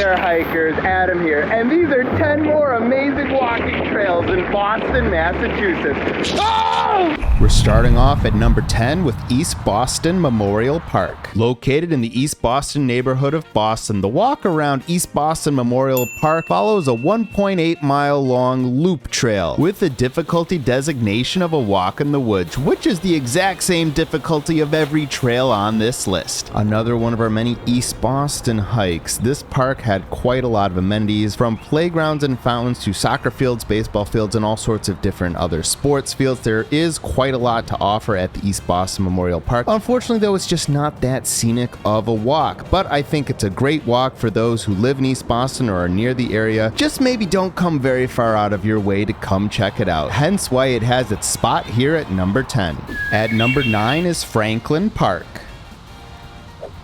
there, hikers. Adam here, and these are 10 more amazing walking trails in Boston, Massachusetts. Oh! We're starting off at number 10 with East Boston Memorial Park. Located in the East Boston neighborhood of Boston, the walk around East Boston Memorial Park follows a 1.8-mile long loop trail with the difficulty designation of a walk in the woods, which is the exact same difficulty of every trail on this list. Another one of our many East Boston hikes. This park had quite a lot of amenities, from playgrounds and fountains to soccer fields, baseball fields, and all sorts of different other sports fields. There is quite a lot to offer at the East Boston Memorial Park. Unfortunately, though, it's just not that scenic of a walk, but I think it's a great walk for those who live in East Boston or are near the area. Just maybe don't come very far out of your way to come check it out, hence why it has its spot here at number 10. At number 9 is Franklin Park.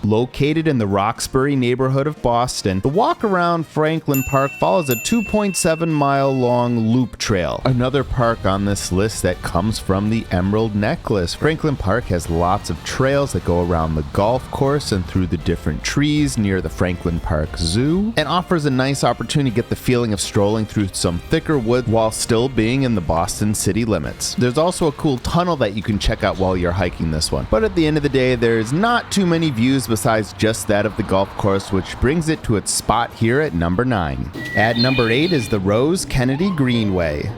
Located in the Roxbury neighborhood of Boston, the walk around Franklin Park follows a 2.7-mile long loop trail. Another park on this list that comes from the Emerald Necklace. Franklin Park has lots of trails that go around the golf course and through the different trees near the Franklin Park Zoo, and offers a nice opportunity to get the feeling of strolling through some thicker wood while still being in the Boston city limits. There's also a cool tunnel that you can check out while you're hiking this one, but at the end of the day, there's not too many views besides just that of the golf course, which brings it to its spot here at number 9. At number 8 is the Rose Kennedy Greenway.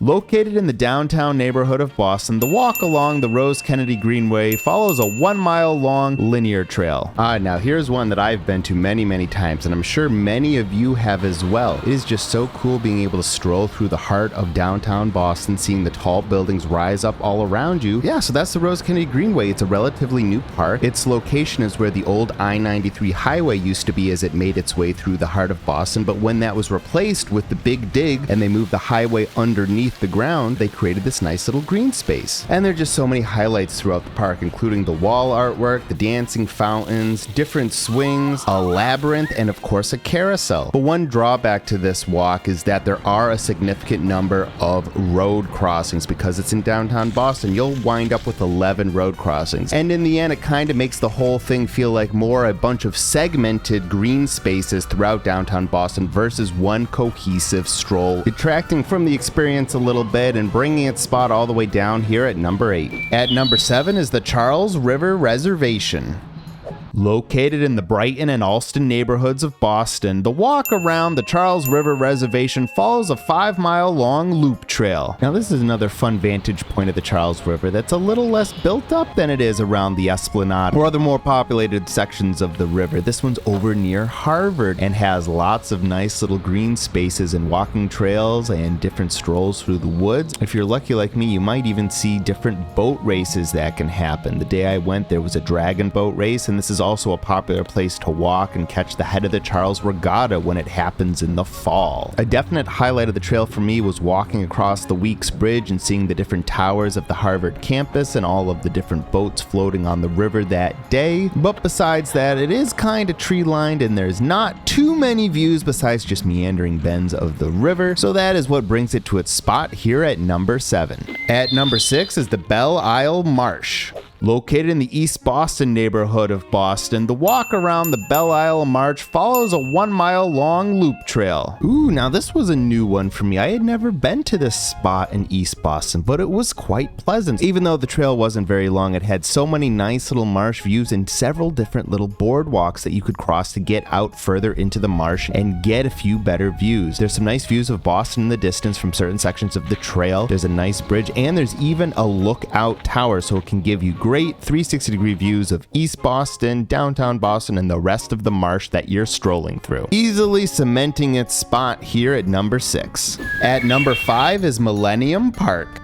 Located in the downtown neighborhood of Boston, the walk along the Rose Kennedy Greenway follows a 1-mile long linear trail. Now here's one that I've been to many times, and I'm sure many of you have as well. It is just so cool being able to stroll through the heart of downtown Boston, seeing the tall buildings rise up all around you. Yeah, so that's the Rose Kennedy Greenway. It's a relatively new park. Its location is where the old I-93 highway used to be as it made its way through the heart of Boston, but when that was replaced with the Big Dig and they moved the highway underneath the ground, they created this nice little green space. And there are just so many highlights throughout the park, including the wall artwork, the dancing fountains, different swings, a labyrinth, and of course a carousel. But one drawback to this walk is that there are a significant number of road crossings. Because it's in downtown Boston, you'll wind up with 11 road crossings. And in the end, it kind of makes the whole thing feel like more a bunch of segmented green spaces throughout downtown Boston versus one cohesive stroll, detracting from the experience a little bit and bringing its spot all the way down here at number 8. At number 7 is the Charles River Reservation. Located in the Brighton and Allston neighborhoods of Boston, the walk around the Charles River Reservation follows a 5-mile long loop trail. Now this is another fun vantage point of the Charles River that's a little less built up than it is around the Esplanade or other more populated sections of the river. This one's over near Harvard and has lots of nice little green spaces and walking trails and different strolls through the woods. If you're lucky like me, you might even see different boat races that can happen. The day I went, there was a dragon boat race, and this is also a popular place to walk and catch the head of the Charles Regatta when it happens in the fall. A definite highlight of the trail for me was walking across the Weeks Bridge and seeing the different towers of the Harvard campus and all of the different boats floating on the river that day. But besides that, it is kind of tree lined and there's not too many views besides just meandering bends of the river, so that is what brings it to its spot here at number 7. At number 6 is the Belle Isle Marsh. Located in the East Boston neighborhood of Boston, the walk around the Belle Isle Marsh follows a 1-mile long loop trail. Ooh, now this was a new one for me. I had never been to this spot in East Boston, but it was quite pleasant. Even though the trail wasn't very long, it had so many nice little marsh views and several different little boardwalks that you could cross to get out further into the marsh and get a few better views. There's some nice views of Boston in the distance from certain sections of the trail. There's a nice bridge, and there's even a lookout tower, so it can give you great 360-degree views of East Boston, downtown Boston, and the rest of the marsh that you're strolling through, easily cementing its spot here at number 6. At number 5 is Millennium Park.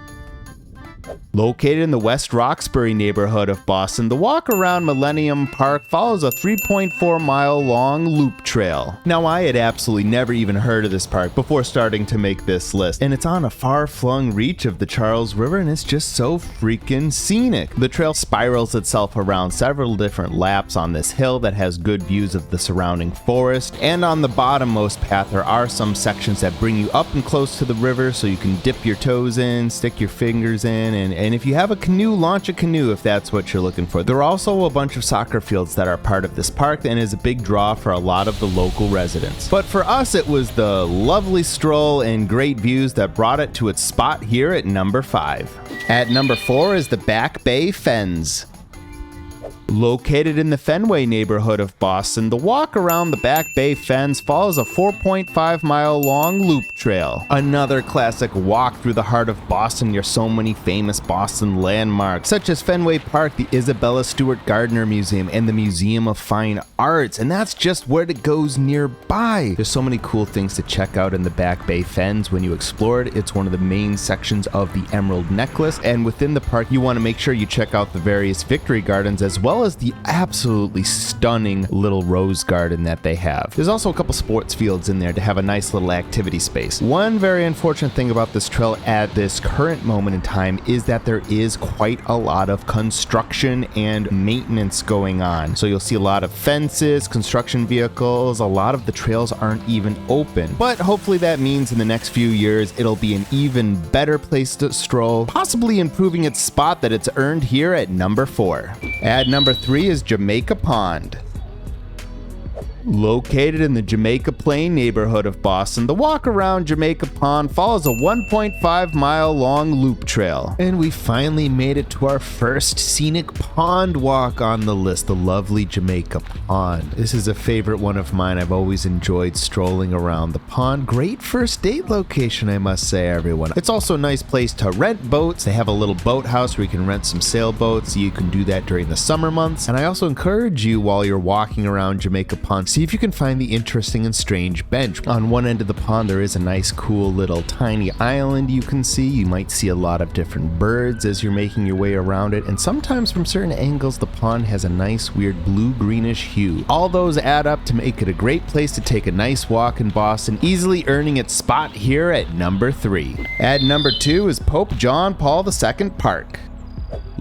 Located in the West Roxbury neighborhood of Boston, the walk around Millennium Park follows a 3.4-mile long loop trail. Now, I had absolutely never even heard of this park before starting to make this list, and it's on a far-flung reach of the Charles River, and it's just so freaking scenic. The trail spirals itself around several different laps on this hill that has good views of the surrounding forest, and on the bottommost path there are some sections that bring you up and close to the river so you can dip your toes in, stick your fingers in, And if you have a canoe, launch a canoe if that's what you're looking for. There are also a bunch of soccer fields that are part of this park and is a big draw for a lot of the local residents. But for us, it was the lovely stroll and great views that brought it to its spot here at number 5. At number 4 is the Back Bay Fens. Located in the Fenway neighborhood of Boston, the walk around the Back Bay Fens follows a 4.5-mile long loop trail. Another classic walk through the heart of Boston near so many famous Boston landmarks, such as Fenway Park, the Isabella Stewart Gardner Museum, and the Museum of Fine Arts, and that's just where it goes nearby. There's so many cool things to check out in the Back Bay Fens when you explore it. It's one of the main sections of the Emerald Necklace, and within the park, you want to make sure you check out the various victory gardens as well as the absolutely stunning little rose garden that they have. There's also a couple sports fields in there to have a nice little activity space. One very unfortunate thing about this trail at this current moment in time is that there is quite a lot of construction and maintenance going on. So you'll see a lot of fences, construction vehicles, a lot of the trails aren't even open. But hopefully that means in the next few years it'll be an even better place to stroll, possibly improving its spot that it's earned here at number 4. At number 3 is Jamaica Pond. Located in the Jamaica Plain neighborhood of Boston, the walk around Jamaica Pond follows a 1.5-mile long loop trail. And we finally made it to our first scenic pond walk on the list, the lovely Jamaica Pond. This is a favorite one of mine. I've always enjoyed strolling around the pond. Great first date location, I must say, everyone. It's also a nice place to rent boats. They have a little boathouse where you can rent some sailboats. You can do that during the summer months. And I also encourage you, while you're walking around Jamaica Pond, see if you can find the interesting and strange bench. On one end of the pond, there is a nice, cool little tiny island you can see. You might see a lot of different birds as you're making your way around it, and sometimes from certain angles, the pond has a nice, weird blue-greenish hue. All those add up to make it a great place to take a nice walk in Boston, easily earning its spot here at number 3. At number 2 is Pope John Paul II Park.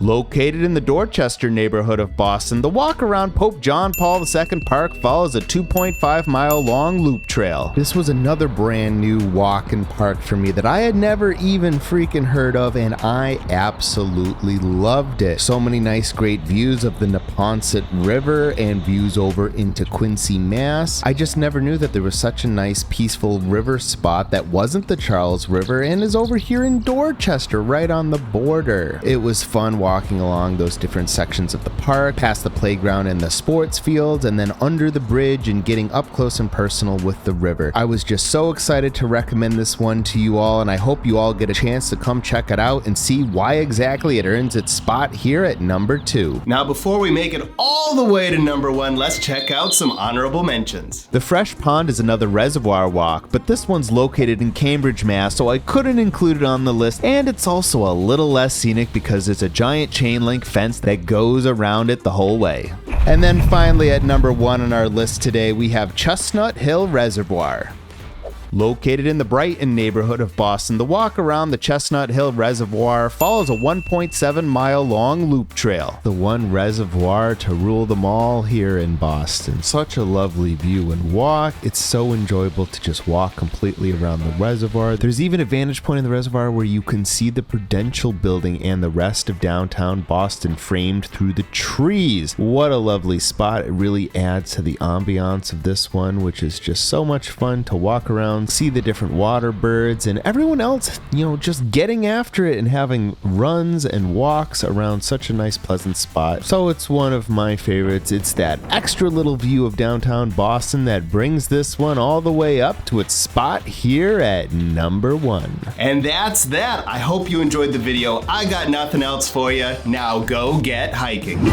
Located in the Dorchester neighborhood of Boston, the walk around Pope John Paul II Park follows a 2.5-mile long loop trail. This was another brand new walk and park for me that I had never even freaking heard of, and I absolutely loved it. So many nice, great views of the Neponset River and views over into Quincy, Mass. I just never knew that there was such a nice, peaceful river spot that wasn't the Charles River and is over here in Dorchester, right on the border. It was fun walking along those different sections of the park, past the playground and the sports fields, and then under the bridge and getting up close and personal with the river. I was just so excited to recommend this one to you all, and I hope you all get a chance to come check it out and see why exactly it earns its spot here at number 2. Now, before we make it all the way to number 1, let's check out some honorable mentions. The Fresh Pond is another reservoir walk, but this one's located in Cambridge, Mass, so I couldn't include it on the list, and it's also a little less scenic because it's a giant chain link fence that goes around it the whole way. And then finally at number 1 on our list today, we have Chestnut Hill Reservoir. Located in the Brighton neighborhood of Boston, the walk around the Chestnut Hill Reservoir follows a 1.7-mile long loop trail. The one reservoir to rule them all here in Boston. Such a lovely view and walk. It's so enjoyable to just walk completely around the reservoir. There's even a vantage point in the reservoir where you can see the Prudential Building and the rest of downtown Boston framed through the trees. What a lovely spot. It really adds to the ambiance of this one, which is just so much fun to walk around, see the different water birds, and everyone else, just getting after it and having runs and walks around such a nice, pleasant spot. So it's one of my favorites. It's that extra little view of downtown Boston that brings this one all the way up to its spot here at number 1. And that's that. I hope you enjoyed the video. I got nothing else for you. Now go get hiking.